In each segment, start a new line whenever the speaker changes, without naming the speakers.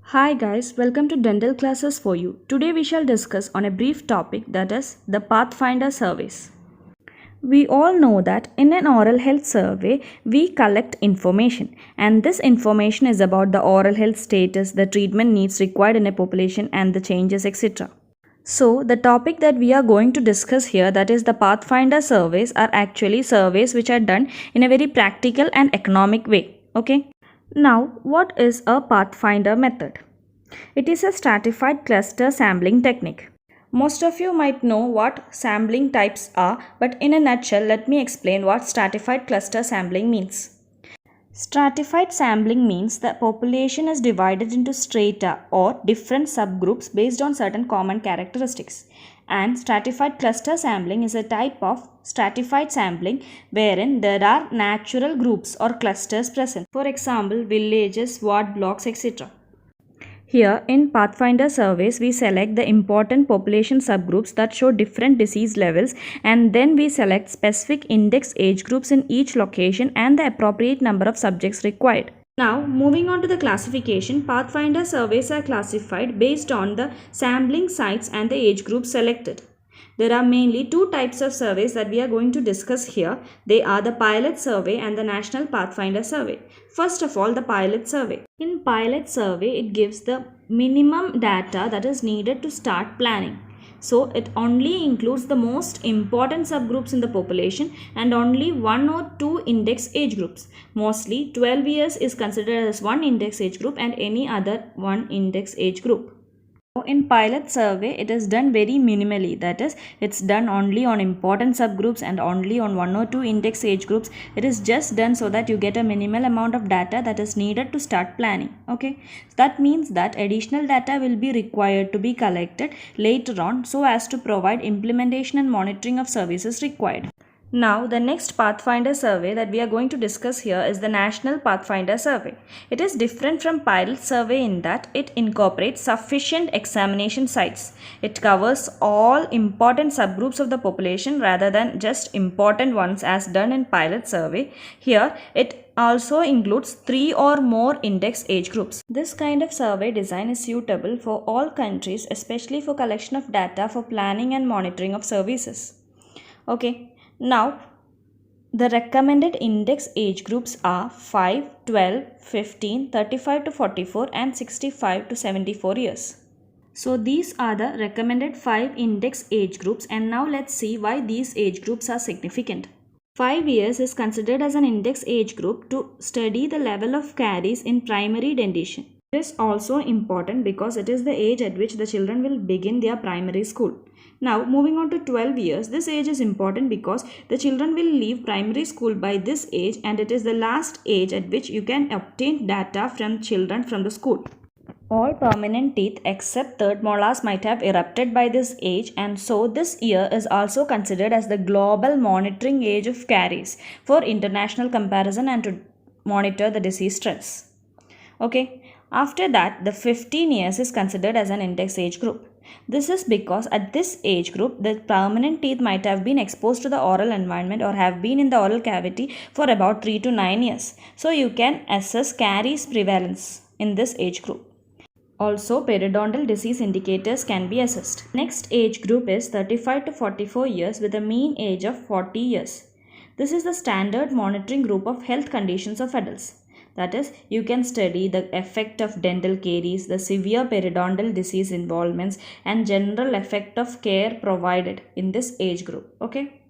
Hi guys, welcome to Dental Classes for You. Today we shall discuss on a brief topic, that is the Pathfinder surveys. We all know that in an oral health survey, we collect information, and this information is about the oral health status, the treatment needs required in a population, and the changes, etc. So, the topic that we are going to discuss here, that is the Pathfinder surveys, are actually surveys which are done in a very practical and economic way. Okay. Now, what is a Pathfinder method? It is a stratified cluster sampling technique. Most of you might know what sampling types are, but in a nutshell, let me explain what stratified cluster sampling means. Stratified sampling means the population is divided into strata or different subgroups based on certain common characteristics. And stratified cluster sampling is a type of stratified sampling wherein there are natural groups or clusters present. For example, villages, ward blocks, etc. Here in Pathfinder surveys, we select the important population subgroups that show different disease levels, and then we select specific index age groups in each location and the appropriate number of subjects required. Now, moving on to the classification, Pathfinder surveys are classified based on the sampling sites and the age groups selected. There are mainly two types of surveys that we are going to discuss here. They are the pilot survey and the national Pathfinder survey. First of all, the pilot survey. In pilot survey, it gives the minimum data that is needed to start planning. So, it only includes the most important subgroups in the population and only one or two index age groups. Mostly 12 years is considered as one index age group and any other one index age group. In pilot survey, it is done very minimally, that is, it's done only on important subgroups and only on one or two index age groups. It is just done so that you get a minimal amount of data that is needed to start planning. Okay, that means that additional data will be required to be collected later on so as to provide implementation and monitoring of services required. Now, the next Pathfinder survey that we are going to discuss here is the National Pathfinder Survey. It is different from pilot survey in that it incorporates sufficient examination sites. It covers all important subgroups of the population rather than just important ones as done in pilot survey. Here, it also includes 3 or more index age groups. This kind of survey design is suitable for all countries, especially for collection of data for planning and monitoring of services. Okay. Now, the recommended index age groups are 5, 12, 15, 35 to 44 and 65 to 74 years. So, these are the recommended 5 index age groups, and now let's see why these age groups are significant. 5 years is considered as an index age group to study the level of caries in primary dentition. It is also important because it is the age at which the children will begin their primary school. Now, moving on to 12 years, this age is important because the children will leave primary school by this age, and it is the last age at which you can obtain data from children from the school. All permanent teeth except third molars might have erupted by this age, and so this year is also considered as the global monitoring age of caries for international comparison and to monitor the disease trends. Okay. After that, the 15 years is considered as an index age group. This is because at this age group, the permanent teeth might have been exposed to the oral environment or have been in the oral cavity for about 3 to 9 years. So, you can assess caries prevalence in this age group. Also, periodontal disease indicators can be assessed. Next age group is 35 to 44 years with a mean age of 40 years. This is the standard monitoring group of health conditions of adults. That is, you can study the effect of dental caries, the severe periodontal disease involvements, and general effect of care provided in this age group. Okay.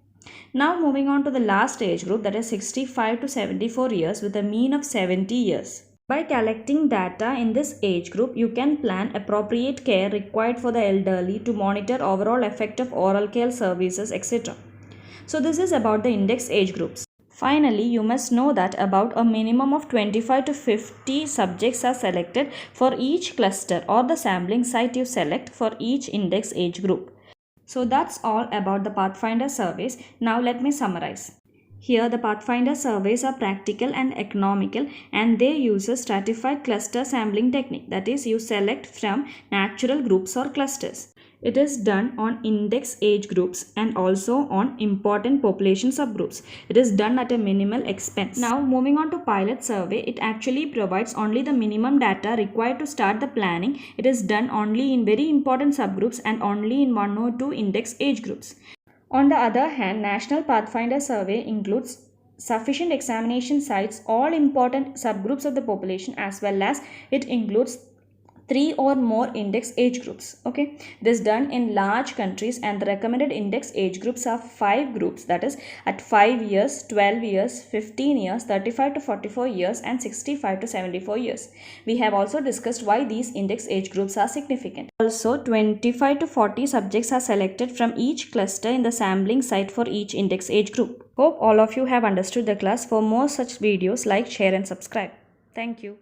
Now moving on to the last age group, that is 65 to 74 years with a mean of 70 years. By collecting data in this age group, you can plan appropriate care required for the elderly to monitor overall effect of oral care services, etc. So this is about the index age groups. Finally, you must know that about a minimum of 25 to 50 subjects are selected for each cluster or the sampling site you select for each index age group. So that's all about the Pathfinder surveys. Now let me summarize. Here the Pathfinder surveys are practical and economical, and they use a stratified cluster sampling technique. That is, you select from natural groups or clusters. It is done on index age groups and also on important population subgroups. It is done at a minimal expense. Now moving on to pilot survey, it actually provides only the minimum data required to start the planning. It is done only in very important subgroups and only in 1 or 2 index age groups. On the other hand, National Pathfinder Survey includes sufficient examination sites, all important subgroups of the population, as well as it includes 3 or more index age groups. Okay, this is done in large countries, and the recommended index age groups are 5 groups, that is at 5 years, 12 years, 15 years, 35 to 44 years and 65 to 74 years. We have also discussed why these index age groups are significant. Also, 25 to 40 subjects are selected from each cluster in the sampling site for each index age group. Hope all of you have understood the class. For more such videos, like, share and subscribe. Thank you.